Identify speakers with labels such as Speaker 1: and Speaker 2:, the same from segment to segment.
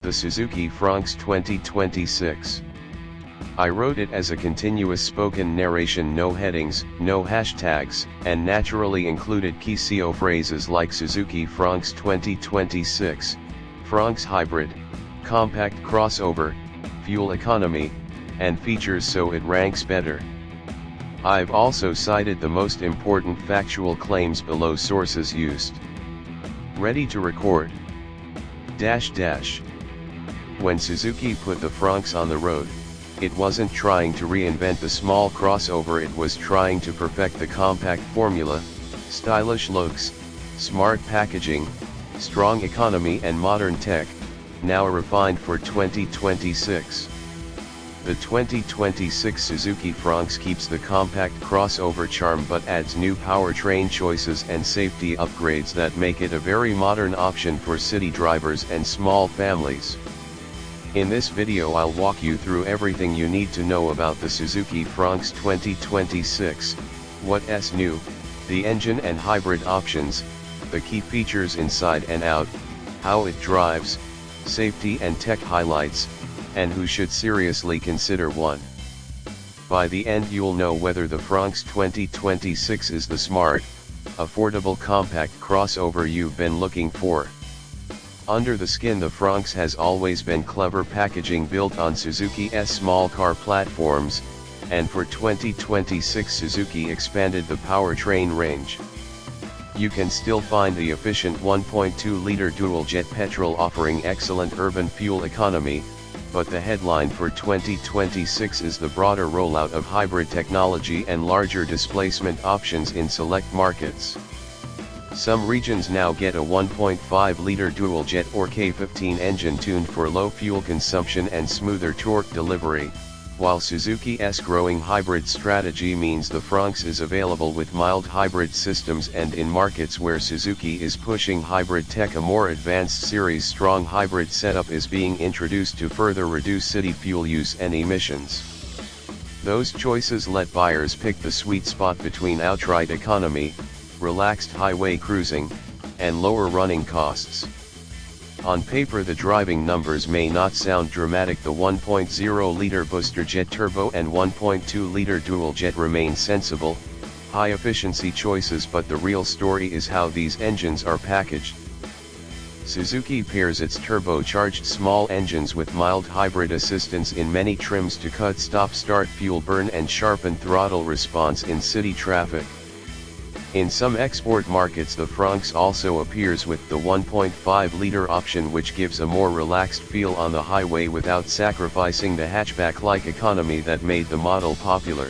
Speaker 1: The Suzuki Fronx 2026. I wrote it as a continuous spoken narration, no headings, no hashtags, and naturally included key SEO phrases like Suzuki Fronx 2026, Fronx Hybrid, Compact Crossover, Fuel Economy, and features so it ranks better. I've also cited the most important factual claims below sources used. Ready to record. When Suzuki put the Fronx on the road, it wasn't trying to reinvent the small crossover, it was trying to perfect the compact formula, stylish looks, smart packaging, strong economy and modern tech, now refined for 2026. The 2026 Suzuki Fronx keeps the compact crossover charm but adds new powertrain choices and safety upgrades that make it a very modern option for city drivers and small families. In this video I'll walk you through everything you need to know about the Suzuki Fronx 2026, what's new, the engine and hybrid options, the key features inside and out, how it drives, safety and tech highlights, and who should seriously consider one. By the end you'll know whether the Fronx 2026 is the smart, affordable compact crossover you've been looking for. Under the skin, the Fronx has always been clever packaging built on Suzuki's small car platforms, and for 2026 Suzuki expanded the powertrain range. You can still find the efficient 1.2-liter Dualjet petrol offering excellent urban fuel economy, but the headline for 2026 is the broader rollout of hybrid technology and larger displacement options in select markets. Some regions now get a 1.5-liter Dualjet or K15 engine tuned for low fuel consumption and smoother torque delivery, while Suzuki's growing hybrid strategy means the Fronx is available with mild hybrid systems, and in markets where Suzuki is pushing hybrid tech, a more advanced series strong hybrid setup is being introduced to further reduce city fuel use and emissions. Those choices let buyers pick the sweet spot between outright economy, relaxed highway cruising, and lower running costs. On paper the driving numbers may not sound dramatic. The 1.0-liter Boosterjet turbo and 1.2-liter Dualjet remain sensible, high-efficiency choices, but the real story is how these engines are packaged. Suzuki pairs its turbocharged small engines with mild hybrid assistance in many trims to cut stop-start fuel burn and sharpen throttle response in city traffic. In some export markets the Fronx also appears with the 1.5-liter option, which gives a more relaxed feel on the highway without sacrificing the hatchback-like economy that made the model popular.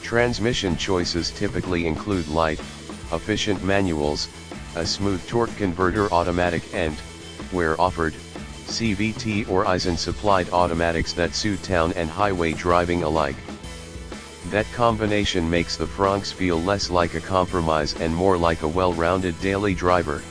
Speaker 1: Transmission choices typically include light, efficient manuals, a smooth torque converter automatic and, where offered, CVT or Eisen-supplied automatics that suit town and highway driving alike. That combination makes the Fronx feel less like a compromise and more like a well-rounded daily driver.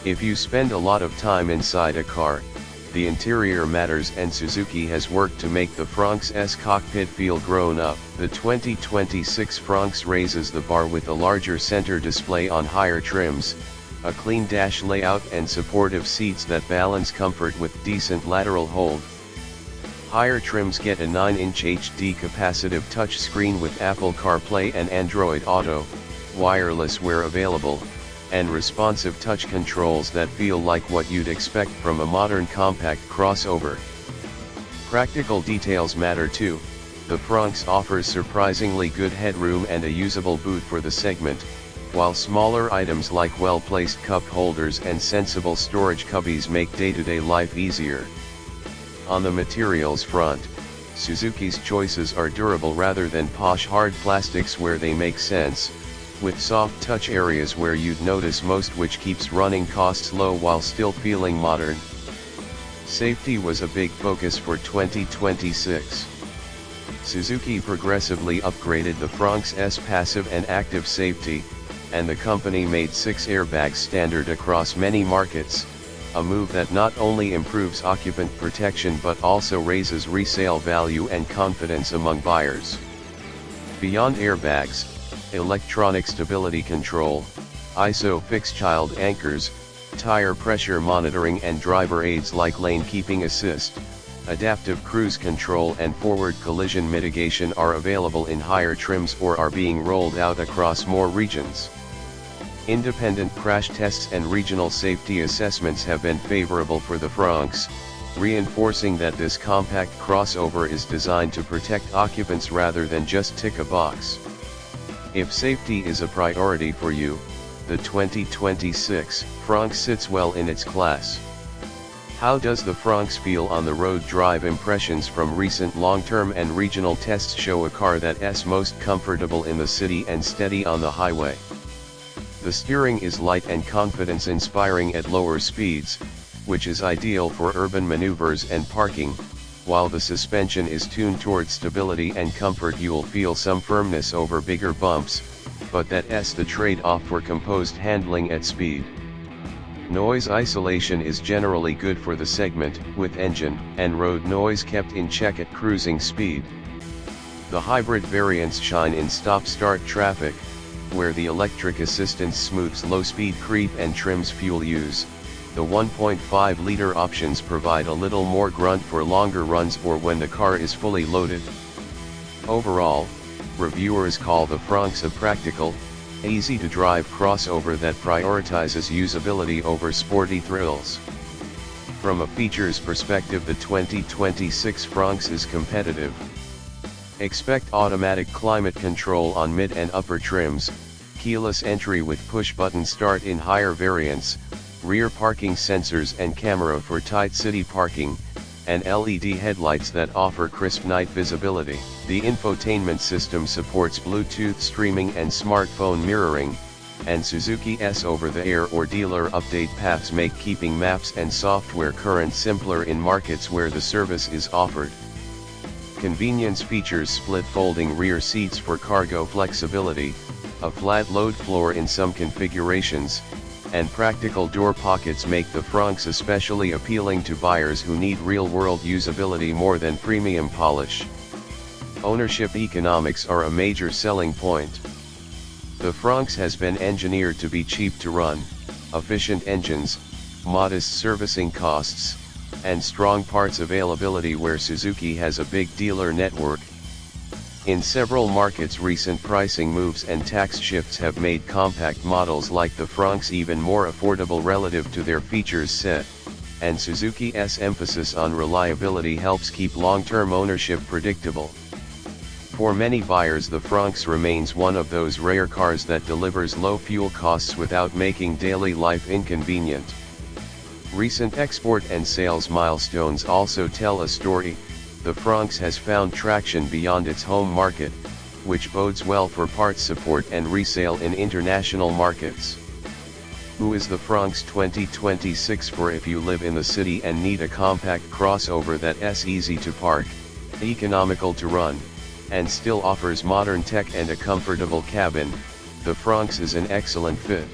Speaker 1: If you spend a lot of time inside a car, the interior matters, and Suzuki has worked to make the Fronx's cockpit feel grown up. The 2026 Fronx raises the bar with a larger center display on higher trims, a clean dash layout and supportive seats that balance comfort with decent lateral hold. Higher trims get a 9-inch HD capacitive touchscreen with Apple CarPlay and Android Auto, wireless where available, and responsive touch controls that feel like what you'd expect from a modern compact crossover. Practical details matter too. The Fronx offers surprisingly good headroom and a usable boot for the segment, while smaller items like well-placed cup holders and sensible storage cubbies make day-to-day life easier. On the materials front, Suzuki's choices are durable rather than posh hard plastics where they make sense, with soft touch areas where you'd notice most, which keeps running costs low while still feeling modern. Safety was a big focus for 2026. Suzuki progressively upgraded the Fronx's passive and active safety, and the company made 6 airbags standard across many markets, a move that not only improves occupant protection but also raises resale value and confidence among buyers. Beyond airbags, electronic stability control, ISO fixed child anchors, tire pressure monitoring and driver aids like lane keeping assist, adaptive cruise control and forward collision mitigation are available in higher trims or are being rolled out across more regions. Independent crash tests and regional safety assessments have been favorable for the Fronx, reinforcing that this compact crossover is designed to protect occupants rather than just tick a box. If safety is a priority for you, the 2026 Fronx sits well in its class. How does the Fronx feel on the road? Drive impressions from recent long-term and regional tests show a car that's most comfortable in the city and steady on the highway. The steering is light and confidence-inspiring at lower speeds, which is ideal for urban maneuvers and parking, while the suspension is tuned towards stability and comfort. You'll feel some firmness over bigger bumps, but that's the trade-off for composed handling at speed. Noise isolation is generally good for the segment, with engine and road noise kept in check at cruising speed. The hybrid variants shine in stop-start traffic, where the electric assistance smooths low-speed creep and trims fuel use. The 1.5-liter options provide a little more grunt for longer runs or when the car is fully loaded. Overall, reviewers call the Fronx a practical, easy-to-drive crossover that prioritizes usability over sporty thrills. From a features perspective, the 2026 Fronx is competitive. Expect automatic climate control on mid and upper trims, keyless entry with push-button start in higher variants, rear parking sensors and camera for tight city parking, and LED headlights that offer crisp night visibility. The infotainment system supports Bluetooth streaming and smartphone mirroring, and Suzuki's over-the-air or dealer update paths make keeping maps and software current simpler in markets where the service is offered. Convenience features split folding rear seats for cargo flexibility, a flat load floor in some configurations, and practical door pockets make the Fronx especially appealing to buyers who need real-world usability more than premium polish. Ownership economics are a major selling point. The Fronx has been engineered to be cheap to run, efficient engines, modest servicing costs, and strong parts availability where Suzuki has a big dealer network. In several markets, recent pricing moves and tax shifts have made compact models like the Fronx even more affordable relative to their features set, and Suzuki's emphasis on reliability helps keep long-term ownership predictable. For many buyers, the Fronx remains one of those rare cars that delivers low fuel costs without making daily life inconvenient. Recent export and sales milestones also tell a story. The Fronx has found traction beyond its home market, which bodes well for parts support and resale in international markets. Who is the Fronx 2026 for? If you live in the city and need a compact crossover that's easy to park, economical to run, and still offers modern tech and a comfortable cabin, the Fronx is an excellent fit.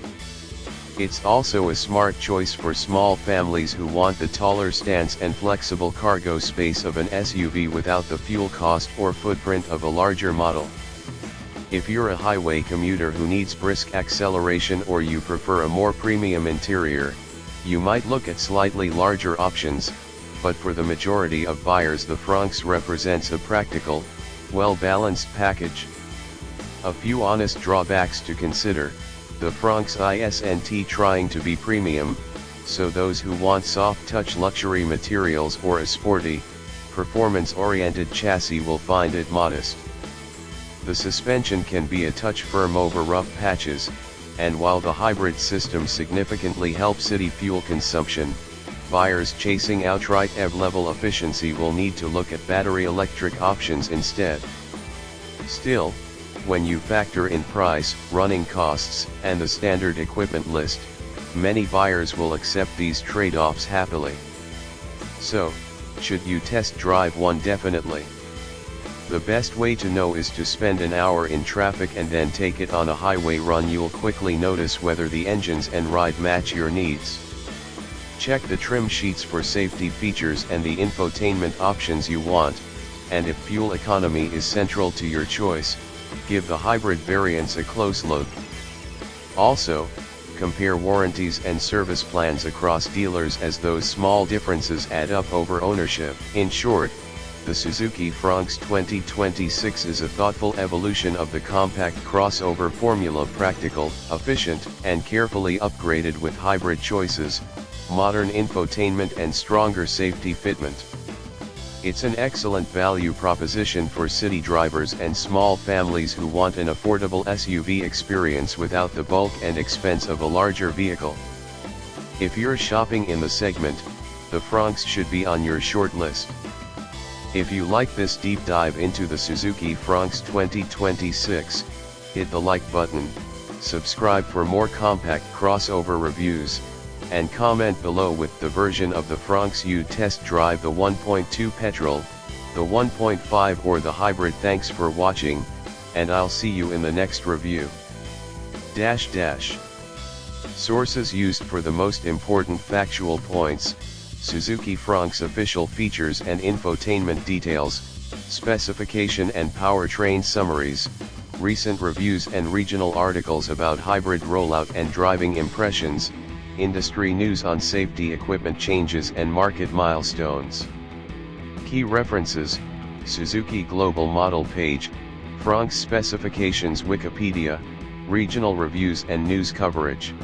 Speaker 1: It's also a smart choice for small families who want the taller stance and flexible cargo space of an SUV without the fuel cost or footprint of a larger model. If you're a highway commuter who needs brisk acceleration or you prefer a more premium interior, you might look at slightly larger options, but for the majority of buyers the Fronx represents a practical, well-balanced package. A few honest drawbacks to consider. The Fronx isn't trying to be premium, so those who want soft-touch luxury materials or a sporty, performance-oriented chassis will find it modest. The suspension can be a touch firm over rough patches, and while the hybrid system significantly helps city fuel consumption, buyers chasing outright EV-level efficiency will need to look at battery electric options instead. Still, when you factor in price, running costs, and the standard equipment list, many buyers will accept these trade-offs happily. So, should you test drive one? Definitely. The best way to know is to spend an hour in traffic and then take it on a highway run. You'll quickly notice whether the engines and ride match your needs. Check the trim sheets for safety features and the infotainment options you want, and if fuel economy is central to your choice, give the hybrid variants a close look. Also, compare warranties and service plans across dealers, as those small differences add up over ownership. In short, the Suzuki Fronx 2026 is a thoughtful evolution of the compact crossover formula, practical, efficient, and carefully upgraded with hybrid choices, modern infotainment and stronger safety fitment. It's an excellent value proposition for city drivers and small families who want an affordable SUV experience without the bulk and expense of a larger vehicle. If you're shopping in the segment, the Fronx should be on your short list. If you like this deep dive into the Suzuki Fronx 2026, hit the like button, subscribe for more compact crossover reviews, and comment below with the version of the Fronx you test drive, the 1.2 petrol, the 1.5 or the hybrid. Thanks for watching, and I'll see you in the next review. Sources used for the most important factual points: Suzuki Fronx official features and infotainment details, specification and powertrain summaries, recent reviews and regional articles about hybrid rollout and driving impressions, industry news on safety equipment changes and market milestones. Key references: Suzuki Global Model page, Fronx specifications Wikipedia, regional reviews and news coverage.